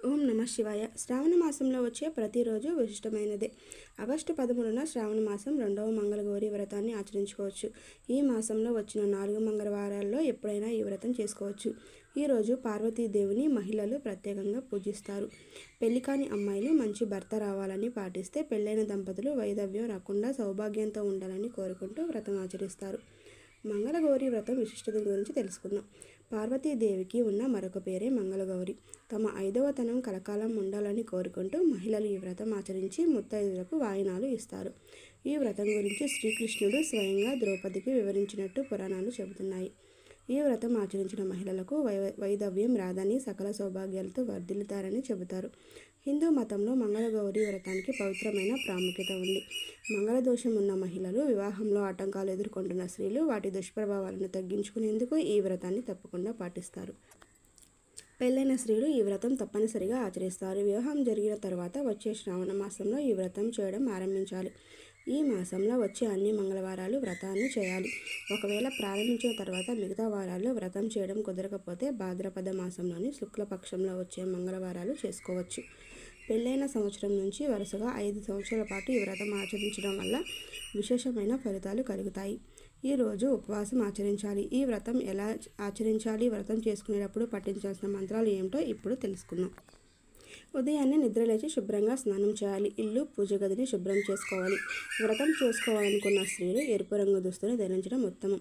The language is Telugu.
ఓం నమ శివాయ. శ్రావణ మాసంలో వచ్చే ప్రతిరోజు విశిష్టమైనదే. ఆగస్టు 13న శ్రావణ మాసం 2వ మంగళగౌరి వ్రతాన్ని ఆచరించుకోవచ్చు. ఈ మాసంలో వచ్చిన 4 మంగళవారాల్లో ఎప్పుడైనా ఈ వ్రతం చేసుకోవచ్చు. ఈరోజు పార్వతీదేవిని మహిళలు ప్రత్యేకంగా పూజిస్తారు. పెళ్లి కాని అమ్మాయిలు మంచి భర్త రావాలని పాటిస్తే, పెళ్ళైన దంపతులు వైధవ్యం రాకుండా సౌభాగ్యంతో ఉండాలని కోరుకుంటూ వ్రతం ఆచరిస్తారు. మంగళగౌరి వ్రతం విశిష్టత గురించి తెలుసుకుందాం. పార్వతీదేవికి ఉన్న మరొక పేరే మంగళగౌరి. తమ 5వ తనం కలకాలం ఉండాలని కోరుకుంటూ మహిళలు ఈ వ్రతం ఆచరించి ముత్తైదులకు వాయినాలు ఇస్తారు. ఈ వ్రతం గురించి శ్రీకృష్ణుడు స్వయంగా ద్రౌపదికి వివరించినట్టు పురాణాలు చెబుతున్నాయి. ఈ వ్రతం ఆచరించిన మహిళలకు వైధవ్యం రాదని, సకల సౌభాగ్యాలతో వర్ధిల్లుతారని చెబుతారు. హిందూ మతంలో మంగళగౌరి వ్రతానికి పవిత్రమైన ప్రాముఖ్యత ఉంది. మంగళదోషం ఉన్న మహిళలు, వివాహంలో ఆటంకాలు ఎదుర్కొంటున్న స్త్రీలు వాటి దుష్ప్రభావాలను తగ్గించుకునేందుకు ఈ వ్రతాన్ని తప్పకుండా పాటిస్తారు. పెళ్ళైన స్త్రీలు ఈ వ్రతం తప్పనిసరిగా ఆచరిస్తారు. వివాహం జరిగిన తర్వాత వచ్చే శ్రావణ మాసంలో ఈ వ్రతం చేయడం ఆరంభించాలి. ఈ మాసంలో వచ్చే అన్ని మంగళవారాలు వ్రతాన్ని చేయాలి. ఒకవేళ ప్రారంభించిన తర్వాత మిగతా వారాల్లో వ్రతం చేయడం కుదరకపోతే భాద్రపద మాసంలోని శుక్లపక్షంలో వచ్చే మంగళవారాలు చేసుకోవచ్చు. పెళ్ళైన సంవత్సరం నుంచి వరుసగా 5 సంవత్సరాల పాటు ఈ వ్రతం ఆచరించడం వల్ల విశేషమైన ఫలితాలు కలుగుతాయి. ఈరోజు ఉపవాసం ఆచరించాలి. ఈ వ్రతం ఎలా ఆచరించాలి, వ్రతం చేసుకునేటప్పుడు పఠించాల్సిన మంత్రాలు ఏమిటో ఇప్పుడు తెలుసుకుందాం. ఉదయాన్నే నిద్రలేచి శుభ్రంగా స్నానం చేయాలి. ఇల్లు, పూజ గదిని శుభ్రం చేసుకోవాలి. వ్రతం చేసుకోవాలనుకున్న స్త్రీలు ఎరుపు రంగు దుస్తులు ధరించడం ఉత్తమం.